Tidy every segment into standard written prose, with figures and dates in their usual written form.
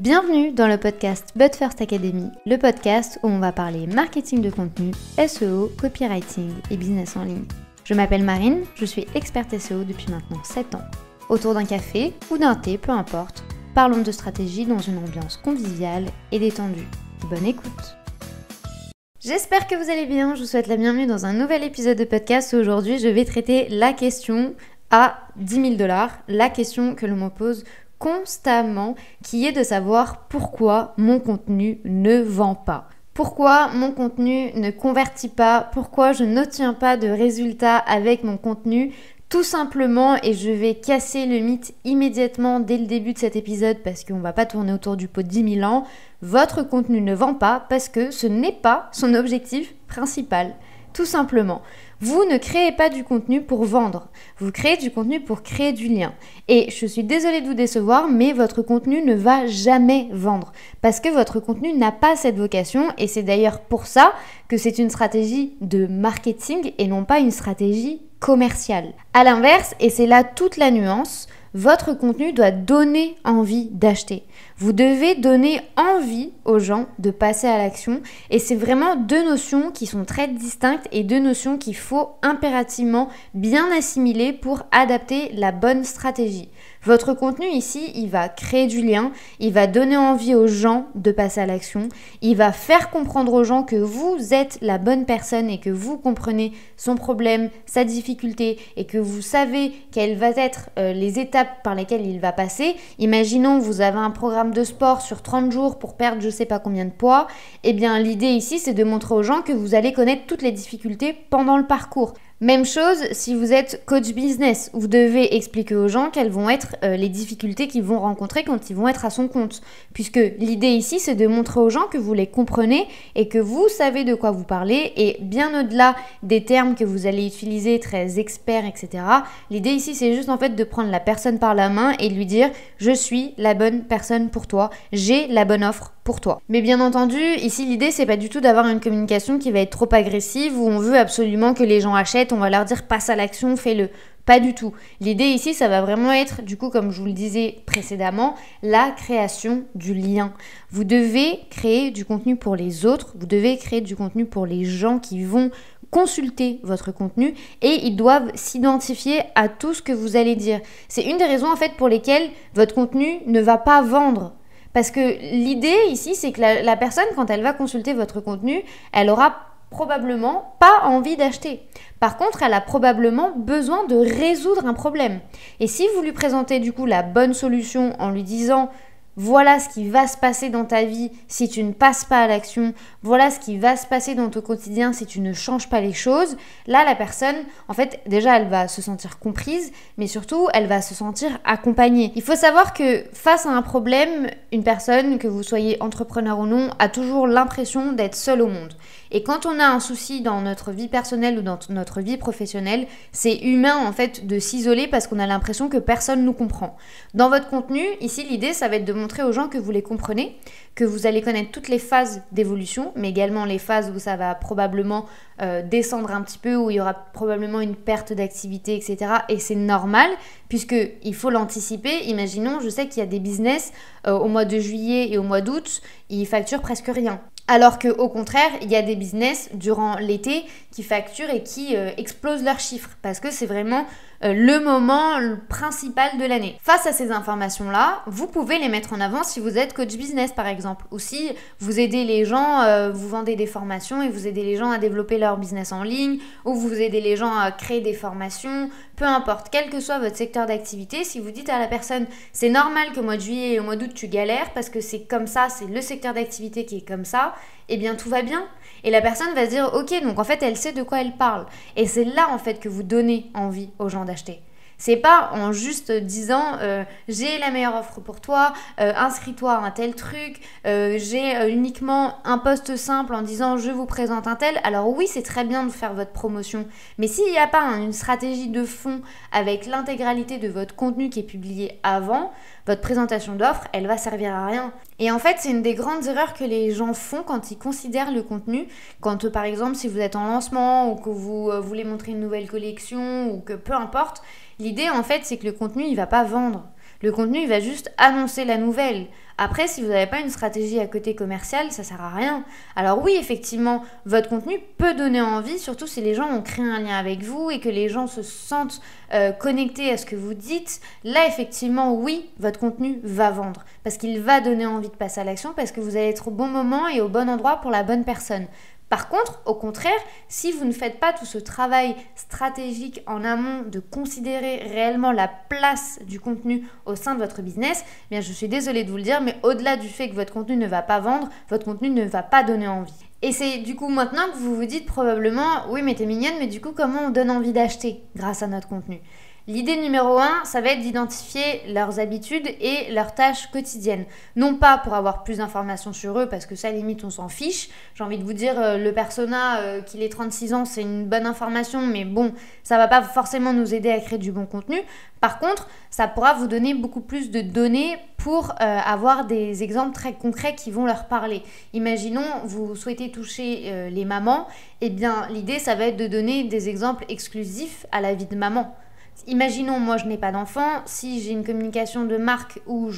Bienvenue dans le podcast But First Academy, le podcast où on va parler marketing de contenu, SEO, copywriting et business en ligne. Je m'appelle Marine, je suis experte SEO depuis maintenant 7 ans. Autour d'un café ou d'un thé, peu importe, parlons de stratégie dans une ambiance conviviale et détendue. Bonne écoute! J'espère que vous allez bien, je vous souhaite la bienvenue dans un nouvel épisode de podcast où aujourd'hui je vais traiter la question à 10 000 $, la question que l'on me pose constamment, qui est de savoir pourquoi mon contenu ne vend pas. Pourquoi mon contenu ne convertit pas, pourquoi je n'obtiens pas de résultats avec mon contenu. Tout simplement, et je vais casser le mythe immédiatement dès le début de cet épisode parce qu'on ne va pas tourner autour du pot de 10 000 ans, votre contenu ne vend pas parce que ce n'est pas son objectif principal. Tout simplement. Vous ne créez pas du contenu pour vendre, vous créez du contenu pour créer du lien. Et je suis désolée de vous décevoir, mais votre contenu ne va jamais vendre parce que votre contenu n'a pas cette vocation et c'est d'ailleurs pour ça que c'est une stratégie de marketing et non pas une stratégie commerciale. À l'inverse, et c'est là toute la nuance, votre contenu doit donner envie d'acheter. Vous devez donner envie aux gens de passer à l'action et c'est vraiment deux notions qui sont très distinctes et deux notions qu'il faut impérativement bien assimiler pour adapter la bonne stratégie. Votre contenu ici, il va créer du lien, il va donner envie aux gens de passer à l'action, il va faire comprendre aux gens que vous êtes la bonne personne et que vous comprenez son problème, sa difficulté et que vous savez quelles vont être les étapes par lesquelles il va passer. Imaginons vous avez un programme de sport sur 30 jours pour perdre je sais pas combien de poids. Eh bien l'idée ici c'est de montrer aux gens que vous allez connaître toutes les difficultés pendant le parcours. Même chose si vous êtes coach business, vous devez expliquer aux gens quelles vont être les difficultés qu'ils vont rencontrer quand ils vont être à son compte. Puisque l'idée ici, c'est de montrer aux gens que vous les comprenez et que vous savez de quoi vous parlez. Et bien au-delà des termes que vous allez utiliser, très experts, etc. L'idée ici, c'est juste en fait de prendre la personne par la main et de lui dire « Je suis la bonne personne pour toi, j'ai la bonne offre pour toi ». Mais bien entendu, ici, l'idée, c'est pas du tout d'avoir une communication qui va être trop agressive où on veut absolument que les gens achètent. On va leur dire passe à l'action, fais-le. Pas du tout. L'idée ici, ça va vraiment être, du coup, comme je vous le disais précédemment, la création du lien. Vous devez créer du contenu pour les autres, vous devez créer du contenu pour les gens qui vont consulter votre contenu et ils doivent s'identifier à tout ce que vous allez dire. C'est une des raisons en fait pour lesquelles votre contenu ne va pas vendre. Parce que l'idée ici, c'est que la personne, quand elle va consulter votre contenu, elle aura probablement pas envie d'acheter. Par contre, elle a probablement besoin de résoudre un problème. Et si vous lui présentez du coup la bonne solution en lui disant voilà ce qui va se passer dans ta vie si tu ne passes pas à l'action, voilà ce qui va se passer dans ton quotidien si tu ne changes pas les choses, là la personne, en fait, déjà elle va se sentir comprise, mais surtout elle va se sentir accompagnée. Il faut savoir que face à un problème, une personne, que vous soyez entrepreneur ou non, a toujours l'impression d'être seule au monde. Et quand on a un souci dans notre vie personnelle ou dans notre vie professionnelle, c'est humain en fait de s'isoler parce qu'on a l'impression que personne nous comprend. Dans votre contenu, ici l'idée ça va être de montrer aux gens que vous les comprenez, que vous allez connaître toutes les phases d'évolution, mais également les phases où ça va probablement descendre un petit peu, où il y aura probablement une perte d'activité, etc. Et c'est normal, puisqu'il faut l'anticiper. Imaginons, je sais qu'il y a des business au mois de juillet et au mois d'août, ils facturent presque rien. Alors qu'au contraire, il y a des business durant l'été qui facturent et qui explosent leurs chiffres parce que c'est vraiment le moment principal de l'année. Face à ces informations-là, vous pouvez les mettre en avant si vous êtes coach business par exemple ou si vous aidez les gens, vous vendez des formations et vous aidez les gens à développer leur business en ligne ou vous aidez les gens à créer des formations, peu importe, quel que soit votre secteur d'activité, si vous dites à la personne c'est normal qu'au mois de juillet et au mois d'août tu galères parce que c'est comme ça, c'est le secteur d'activité qui est comme ça, eh bien tout va bien. Et la personne va se dire ok, donc en fait elle sait de quoi elle parle. Et c'est là en fait que vous donnez envie aux gens d'acheter. C'est pas en juste disant j'ai la meilleure offre pour toi, inscris-toi à un tel truc, j'ai uniquement un post simple en disant je vous présente un tel. Alors oui, c'est très bien de faire votre promotion, mais s'il n'y a pas une stratégie de fond avec l'intégralité de votre contenu qui est publié avant, votre présentation d'offre, elle va servir à rien. Et en fait, c'est une des grandes erreurs que les gens font quand ils considèrent le contenu. Quand par exemple, si vous êtes en lancement ou que vous voulez montrer une nouvelle collection ou que peu importe, l'idée en fait, c'est que le contenu, il va pas vendre. Le contenu, il va juste annoncer la nouvelle. Après, si vous n'avez pas une stratégie à côté commerciale, ça sert à rien. Alors oui, effectivement, votre contenu peut donner envie, surtout si les gens ont créé un lien avec vous et que les gens se sentent connectés à ce que vous dites. Là, effectivement, oui, votre contenu va vendre parce qu'il va donner envie de passer à l'action parce que vous allez être au bon moment et au bon endroit pour la bonne personne. Par contre, au contraire, si vous ne faites pas tout ce travail stratégique en amont de considérer réellement la place du contenu au sein de votre business, eh bien je suis désolée de vous le dire, mais au-delà du fait que votre contenu ne va pas vendre, votre contenu ne va pas donner envie. Et c'est du coup maintenant que vous vous dites probablement, oui mais t'es mignonne, mais du coup comment on donne envie d'acheter grâce à notre contenu ? L'idée numéro 1, ça va être d'identifier leurs habitudes et leurs tâches quotidiennes. Non pas pour avoir plus d'informations sur eux, parce que ça, limite, on s'en fiche. J'ai envie de vous dire, le persona, qu'il ait 36 ans, c'est une bonne information, mais bon, ça va pas forcément nous aider à créer du bon contenu. Par contre, ça pourra vous donner beaucoup plus de données pour avoir des exemples très concrets qui vont leur parler. Imaginons, vous souhaitez toucher les mamans, eh bien, l'idée, ça va être de donner des exemples exclusifs à la vie de maman. Imaginons, moi je n'ai pas d'enfant, si j'ai une communication de marque où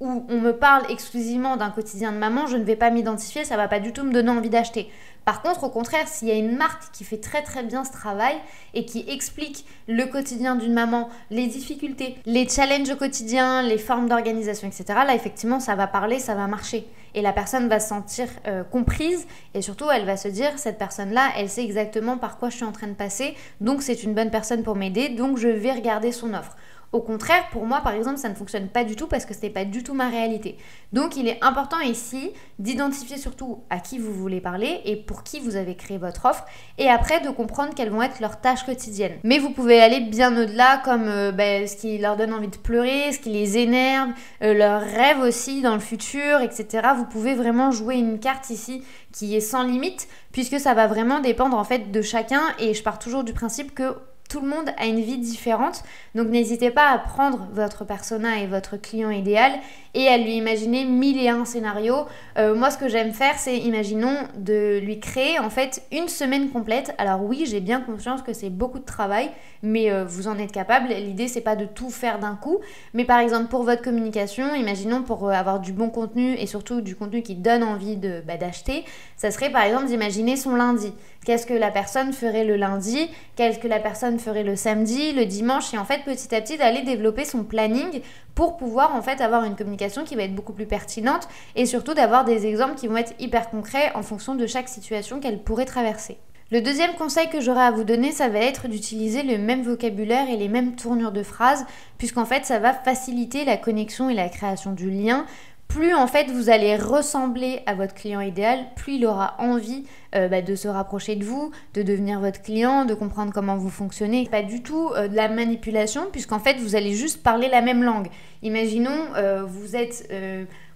on me parle exclusivement d'un quotidien de maman, je ne vais pas m'identifier, ça ne va pas du tout me donner envie d'acheter. Par contre, au contraire, s'il y a une marque qui fait très très bien ce travail et qui explique le quotidien d'une maman, les difficultés, les challenges au quotidien, les formes d'organisation, etc., là effectivement ça va parler, ça va marcher. Et la personne va se sentir comprise et surtout elle va se dire, cette personne-là, elle sait exactement par quoi je suis en train de passer, donc c'est une bonne personne pour m'aider, donc je vais regarder son offre. Au contraire, pour moi, par exemple, ça ne fonctionne pas du tout parce que ce n'est pas du tout ma réalité. Donc, il est important ici d'identifier surtout à qui vous voulez parler et pour qui vous avez créé votre offre et après de comprendre quelles vont être leurs tâches quotidiennes. Mais vous pouvez aller bien au-delà comme ce qui leur donne envie de pleurer, ce qui les énerve, leurs rêves aussi dans le futur, etc. Vous pouvez vraiment jouer une carte ici qui est sans limite puisque ça va vraiment dépendre en fait de chacun et je pars toujours du principe que tout le monde a une vie différente, donc n'hésitez pas à prendre votre persona et votre client idéal et à lui imaginer 1001 scénarios. Moi, ce que j'aime faire, c'est, imaginons, de lui créer en fait une semaine complète. Alors oui, j'ai bien conscience que c'est beaucoup de travail, mais vous en êtes capable. L'idée, c'est pas de tout faire d'un coup, mais par exemple pour votre communication, imaginons pour avoir du bon contenu et surtout du contenu qui donne envie d'acheter, ça serait par exemple d'imaginer son lundi. Qu'est-ce que la personne ferait le lundi, qu'est-ce que la personne ferait le samedi, le dimanche, et en fait petit à petit d'aller développer son planning pour pouvoir en fait avoir une communication qui va être beaucoup plus pertinente et surtout d'avoir des exemples qui vont être hyper concrets en fonction de chaque situation qu'elle pourrait traverser. Le deuxième conseil que j'aurais à vous donner, ça va être d'utiliser le même vocabulaire et les mêmes tournures de phrases, puisqu'en fait ça va faciliter la connexion et la création du lien. Plus en fait vous allez ressembler à votre client idéal, plus il aura envie de se rapprocher de vous, de devenir votre client, de comprendre comment vous fonctionnez. Pas du tout de la manipulation puisqu'en fait vous allez juste parler la même langue. Imaginons vous êtes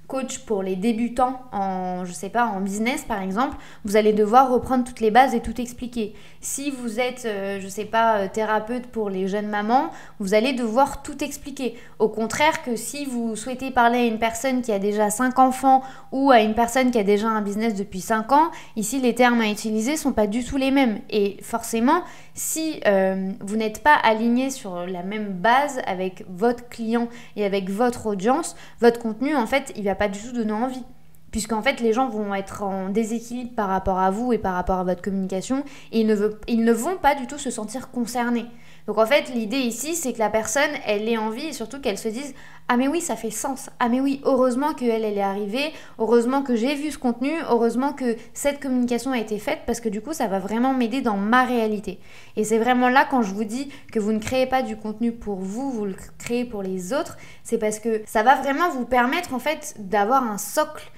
coach pour les débutants en business par exemple, vous allez devoir reprendre toutes les bases et tout expliquer. Si vous êtes, thérapeute pour les jeunes mamans, vous allez devoir tout expliquer. Au contraire que si vous souhaitez parler à une personne qui a déjà 5 enfants ou à une personne qui a déjà un business depuis 5 ans, ici les termes à utiliser sont pas du tout les mêmes. Et forcément, si vous n'êtes pas aligné sur la même base avec votre client et avec votre audience, votre contenu, en fait, il va pas du tout donner envie. Puisqu'en fait, les gens vont être en déséquilibre par rapport à vous et par rapport à votre communication et ils ne vont pas du tout se sentir concernés. Donc en fait, l'idée ici, c'est que la personne, elle ait envie et surtout qu'elle se dise « Ah mais oui, ça fait sens. Ah mais oui, heureusement qu'elle est arrivée. Heureusement que j'ai vu ce contenu. Heureusement que cette communication a été faite parce que du coup, ça va vraiment m'aider dans ma réalité. » Et c'est vraiment là quand je vous dis que vous ne créez pas du contenu pour vous, vous le créez pour les autres. C'est parce que ça va vraiment vous permettre en fait d'avoir un socle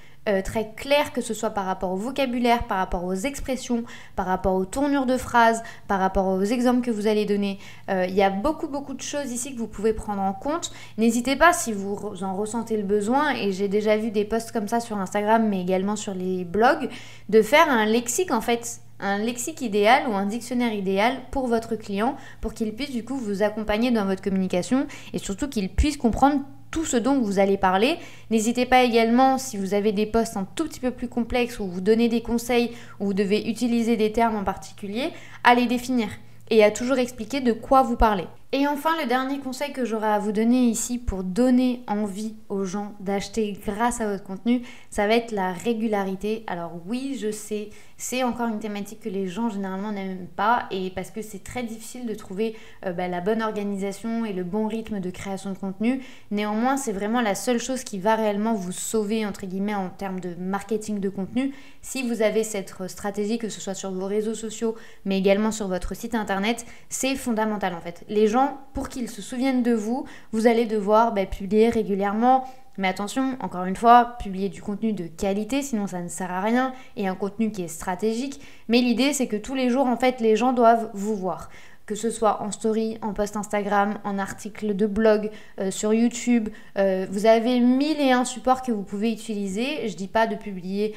très clair, que ce soit par rapport au vocabulaire, par rapport aux expressions, par rapport aux tournures de phrases, par rapport aux exemples que vous allez donner. Il y a beaucoup de choses ici que vous pouvez prendre en compte. N'hésitez pas si vous en ressentez le besoin, et j'ai déjà vu des posts comme ça sur Instagram mais également sur les blogs, de faire un lexique en fait, un lexique idéal ou un dictionnaire idéal pour votre client, pour qu'il puisse du coup vous accompagner dans votre communication et surtout qu'il puisse comprendre tout ce dont vous allez parler. N'hésitez pas également, si vous avez des posts un tout petit peu plus complexes où vous donnez des conseils, où vous devez utiliser des termes en particulier, à les définir et à toujours expliquer de quoi vous parlez. Et enfin, le dernier conseil que j'aurai à vous donner ici pour donner envie aux gens d'acheter grâce à votre contenu, ça va être la régularité. Alors oui, je sais, c'est encore une thématique que les gens généralement n'aiment pas et parce que c'est très difficile de trouver la bonne organisation et le bon rythme de création de contenu. Néanmoins, c'est vraiment la seule chose qui va réellement vous sauver, entre guillemets, en termes de marketing de contenu. Si vous avez cette stratégie, que ce soit sur vos réseaux sociaux, mais également sur votre site internet, c'est fondamental en fait. Les gens, pour qu'ils se souviennent de vous, vous allez devoir publier régulièrement. Mais attention, encore une fois, publier du contenu de qualité, sinon ça ne sert à rien, et un contenu qui est stratégique. Mais l'idée, c'est que tous les jours, en fait, les gens doivent vous voir. Que ce soit en story, en post Instagram, en article de blog, sur YouTube. Vous avez 1001 supports que vous pouvez utiliser. Je dis pas de publier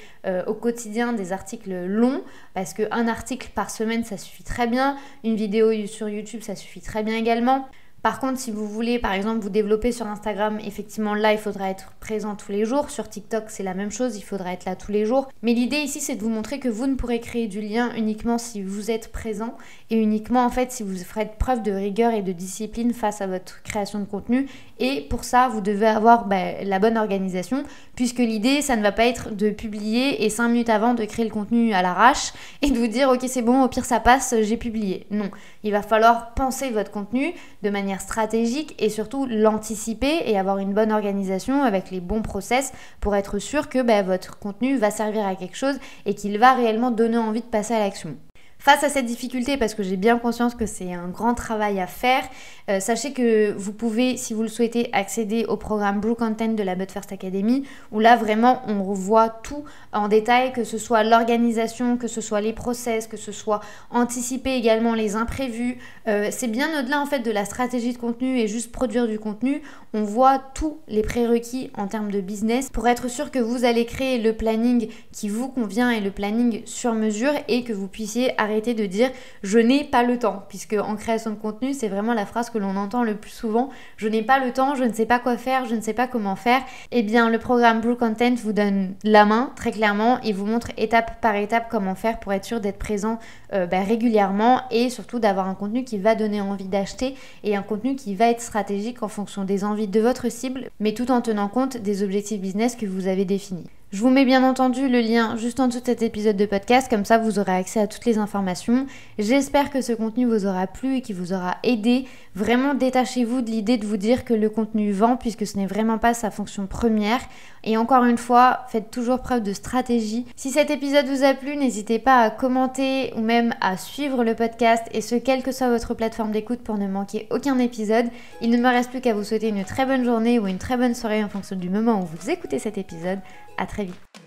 au quotidien des articles longs, parce qu'un article par semaine, ça suffit très bien. Une vidéo sur YouTube, ça suffit très bien également. Par contre, si vous voulez, par exemple, vous développer sur Instagram, effectivement, là, il faudra être présent tous les jours. Sur TikTok, c'est la même chose, il faudra être là tous les jours. Mais l'idée ici, c'est de vous montrer que vous ne pourrez créer du lien uniquement si vous êtes présent et uniquement, en fait, si vous ferez preuve de rigueur et de discipline face à votre création de contenu. Et pour ça, vous devez avoir la bonne organisation, puisque l'idée, ça ne va pas être de publier et 5 minutes avant de créer le contenu à l'arrache et de vous dire, ok, c'est bon, au pire, ça passe, j'ai publié. Non, il va falloir penser votre contenu de manière stratégique et surtout l'anticiper et avoir une bonne organisation avec les bons process pour être sûr que votre contenu va servir à quelque chose et qu'il va réellement donner envie de passer à l'action. Face à cette difficulté, parce que j'ai bien conscience que c'est un grand travail à faire, sachez que vous pouvez, si vous le souhaitez, accéder au programme Brew Content de la But First Academy, où là vraiment on revoit tout en détail, que ce soit l'organisation, que ce soit les process, que ce soit anticiper également les imprévus. C'est bien au-delà en fait de la stratégie de contenu et juste produire du contenu. On voit tous les prérequis en termes de business pour être sûr que vous allez créer le planning qui vous convient et le planning sur mesure et que vous puissiez arrêter de dire je n'ai pas le temps, puisque en création de contenu c'est vraiment la phrase que l'on entend le plus souvent, je n'ai pas le temps, je ne sais pas quoi faire, je ne sais pas comment faire. Eh bien le programme Brew Content vous donne la main très clairement et vous montre étape par étape comment faire pour être sûr d'être présent régulièrement et surtout d'avoir un contenu qui va donner envie d'acheter et un contenu qui va être stratégique en fonction des envies de votre cible, mais tout en tenant compte des objectifs business que vous avez définis. Je vous mets bien entendu le lien juste en dessous de cet épisode de podcast, comme ça vous aurez accès à toutes les informations. J'espère que ce contenu vous aura plu et qu'il vous aura aidé. Vraiment détachez-vous de l'idée de vous dire que le contenu vend, puisque ce n'est vraiment pas sa fonction première. Et encore une fois, faites toujours preuve de stratégie. Si cet épisode vous a plu, n'hésitez pas à commenter ou même à suivre le podcast, et ce quelle que soit votre plateforme d'écoute pour ne manquer aucun épisode. Il ne me reste plus qu'à vous souhaiter une très bonne journée ou une très bonne soirée en fonction du moment où vous écoutez cet épisode. À très vite.